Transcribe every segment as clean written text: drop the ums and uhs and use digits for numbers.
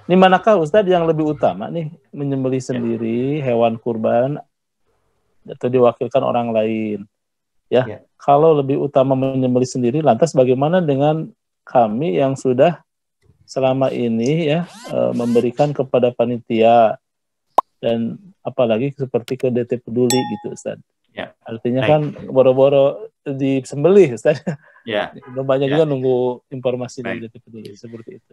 Ini manakah Ustadz yang lebih utama nih, menyembelih sendiri hewan kurban atau diwakilkan orang lain? Ya, kalau lebih utama menyembelih sendiri, lantas bagaimana dengan kami yang sudah selama ini ya memberikan kepada panitia dan apalagi seperti ke DT Peduli gitu Ustaz. Ya. Artinya kan boro-boro disembelih Ustaz. Ya. Banyak juga nunggu informasi dari DT Peduli seperti itu.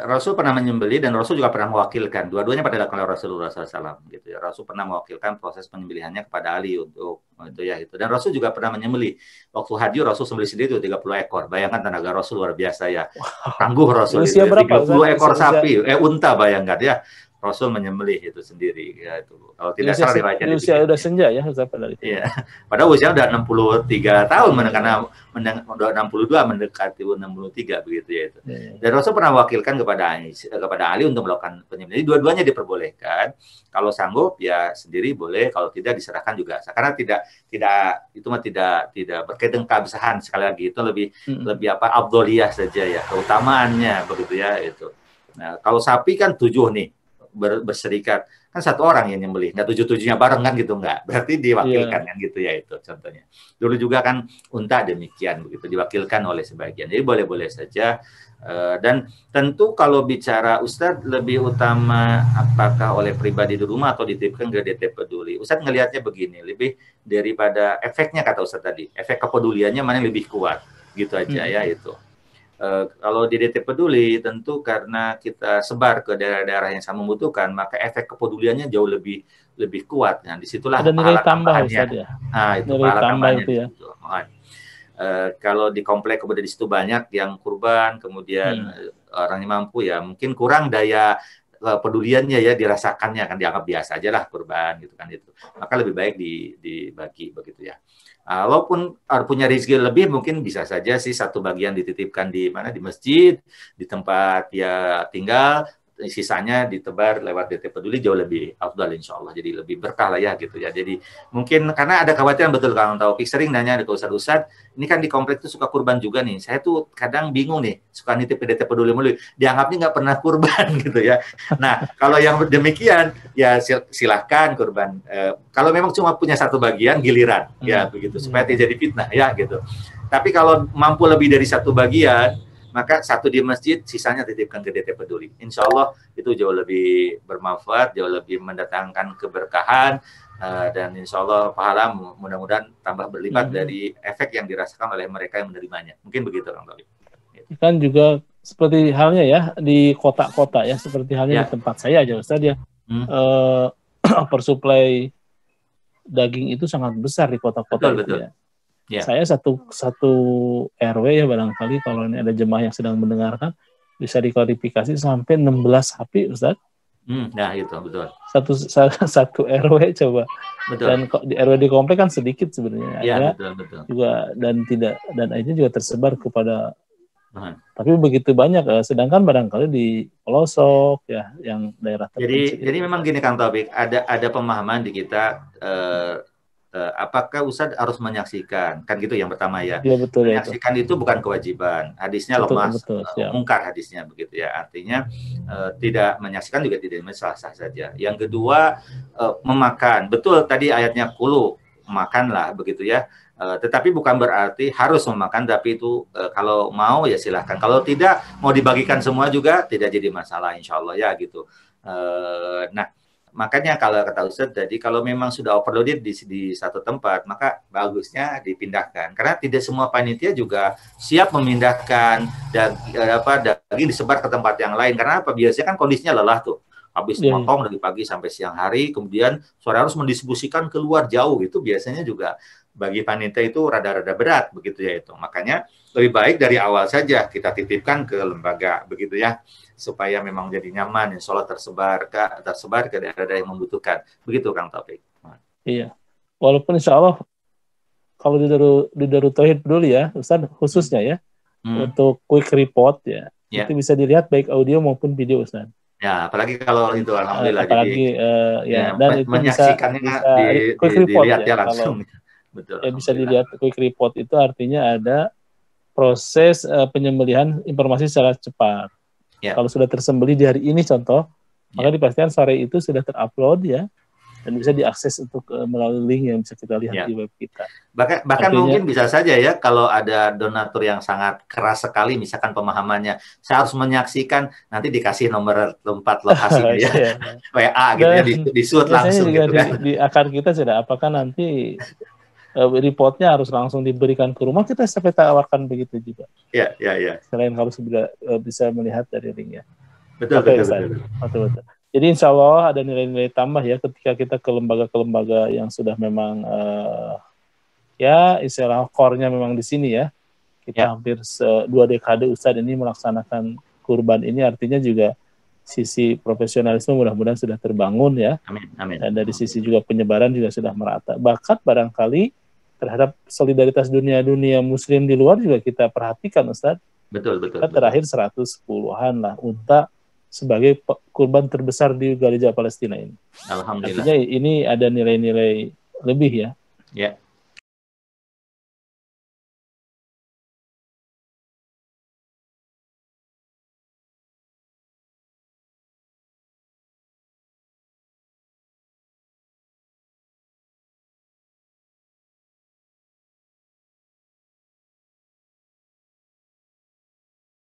Rasul pernah menyembelih dan Rasul juga pernah mewakilkan. Dua-duanya pada dilakukan oleh Rasulullah SAW. Gitu ya. Rasul pernah mewakilkan proses penyembelihannya kepada Ali untuk itu ya itu. Dan Rasul juga pernah menyembelih. Waktu haji Rasul sembelih sendiri itu 30 ekor. Bayangkan tenaga Rasul luar biasa ya. Tangguh Rasul usia itu. Berapa, 30 ekor sapi, unta bayangkan ya. Rasul menyembelih itu sendiri ya itu. Kalau tidak salah di usia udah senja ya Ustaz pada itu. Iya. Padahal usia udah 63 tahun karena udah 62 mendekati 63 begitu ya itu. Dan Rasul pernah wakilkan kepada Ali untuk melakukan penyembelihan. Dua-duanya diperbolehkan. Kalau sanggup ya sendiri boleh, kalau tidak diserahkan juga. Karena tidak itu mah tidak berkaitan keabsahan, sekali lagi itu lebih apa afdholiyah saja ya, keutamaannya begitu ya itu. Nah, kalau sapi kan 7 nih berserikat, kan satu orang yang nyembelih, nggak 7-7-nya bareng kan gitu, nggak, berarti diwakilkan kan gitu ya itu contohnya. Dulu juga kan unta demikian begitu, diwakilkan oleh sebagian, jadi boleh-boleh saja. Dan tentu kalau bicara Ustadz lebih utama apakah oleh pribadi di rumah atau dititipkan ke DT Peduli, Ustadz ngelihatnya begini, lebih daripada efeknya kata Ustadz tadi, efek kepeduliannya mana yang lebih kuat gitu aja ya itu. Kalau di DT Peduli tentu karena kita sebar ke daerah-daerah yang sangat membutuhkan, maka efek kepeduliannya jauh lebih kuat. Nah, disitulah ada nilai pahala tambah tambahannya. Ustaz, ya? Nah, itu nilai pahala tambah tambahannya itu ya. Kalau di komplek kemudian di situ banyak yang kurban, kemudian orangnya mampu ya, mungkin kurang daya peduliannya ya, dirasakannya kan dianggap biasa aja lah kurban gitu kan itu. Maka lebih baik dibagi begitu ya. Walaupun punya rezeki lebih, mungkin bisa saja sih satu bagian dititipkan di mana, di masjid, di tempat dia tinggal, sisanya ditebar lewat DT Peduli jauh lebih afdal insya Allah, jadi lebih berkah lah ya gitu ya. Jadi mungkin karena ada kekhawatiran betul Kang Taufik sering nanya ke Ustadz, ini kan di komplek tuh suka kurban juga nih, saya tuh kadang bingung nih, suka nitip DT Peduli mulu, dianggapnya nggak pernah kurban gitu ya. Nah kalau yang demikian ya silahkan kurban, kalau memang cuma punya satu bagian giliran ya begitu, supaya tidak jadi fitnah ya gitu. Tapi kalau mampu lebih dari satu bagian, maka satu di masjid, sisanya titipkan ke DT Peduli. Insya Allah itu jauh lebih bermanfaat, jauh lebih mendatangkan keberkahan, dan insya Allah pahala mudah-mudahan tambah berlipat dari efek yang dirasakan oleh mereka yang menerimanya. Mungkin begitu Kang Taufik. Kan juga seperti halnya ya di kota-kota ya, seperti halnya di tempat saya aja Ustaz ya. Oversupply daging itu sangat besar di kota-kota itu ya. Saya satu RW ya, barangkali kalau ini ada jemaah yang sedang mendengarkan bisa diklarifikasi sampai 16 sapi Ustaz. Nah itu betul. Satu RW coba. Betul. Dan di RW di komplek kan sedikit sebenarnya. Iya betul. Juga dan akhirnya juga tersebar kepada. Tapi begitu banyak, sedangkan barangkali di pelosok ya, yang daerah terpencil. Jadi memang gini Kang Taufik, ada pemahaman di kita. Apakah Ustadz harus menyaksikan, kan gitu yang pertama ya. Betul, menyaksikan itu bukan kewajiban, hadisnya lemah, mungkar hadisnya begitu ya, artinya tidak menyaksikan juga tidak sah-sah saja. Yang kedua memakan, betul tadi ayatnya kulu, makanlah begitu ya, tetapi bukan berarti harus memakan, tapi itu kalau mau ya silahkan, kalau tidak mau dibagikan semua juga tidak jadi masalah insya Allah ya gitu. Nah makanya kalau kata Ustadz tadi, kalau memang sudah overloaded di satu tempat, maka bagusnya dipindahkan. Karena tidak semua panitia juga siap memindahkan daging disebar ke tempat yang lain. Karena apa? Biasanya kan kondisinya lelah tuh. Habis motong dari pagi sampai siang hari, kemudian sore harus mendistribusikan keluar jauh. Itu biasanya juga bagi panitia itu rada-rada berat begitu ya itu. Makanya lebih baik dari awal saja kita titipkan ke lembaga begitu ya, supaya memang jadi nyaman, insya Allah tersebar ke daerah-daerah yang membutuhkan. Begitu Kang Taufik. Iya. Walaupun insya Allah kalau di Darut Tauhid Peduli ya, Ustaz khususnya ya, untuk quick report ya, itu bisa dilihat baik audio maupun video Ustaz. Ya, apalagi kalau itu alhamdulillah. Apalagi dan itu menyaksikannya bisa quick report dilihat ya langsung. Betul. Ya, bisa dilihat quick report itu artinya ada proses penyembelihan informasi secara cepat. Kalau sudah tersembelih di hari ini contoh, maka dipastikan sore itu sudah terupload ya, dan bisa diakses untuk melalui link yang bisa kita lihat di web kita. Bahkan artinya, mungkin bisa saja ya kalau ada donatur yang sangat keras sekali, misalkan pemahamannya, saya harus menyaksikan, nanti dikasih nomor tempat lokasinya ya, WA gitu ya, di-shoot langsung juga gitu kan. Di akar kita sudah, apakah nanti reportnya harus langsung diberikan ke rumah, kita sampai tawarkan begitu juga. Iya. Selain harus bisa melihat dari linknya. Betul. Jadi insya Allah ada nilai-nilai tambah ya ketika kita ke lembaga-lembaga yang sudah memang ya istilah core-nya memang di sini ya. Kita hampir 2 dekade Ustadz ini melaksanakan kurban ini, artinya juga sisi profesionalisme mudah-mudahan sudah terbangun ya. Amin. Dan dari sisi juga penyebaran juga sudah merata. Bahkan barangkali terhadap solidaritas dunia muslim di luar juga kita perhatikan Ustadz. Betul. Kita terakhir 110-an lah unta sebagai kurban terbesar di gereja Palestina ini. Alhamdulillah. Artinya ini ada nilai-nilai lebih ya.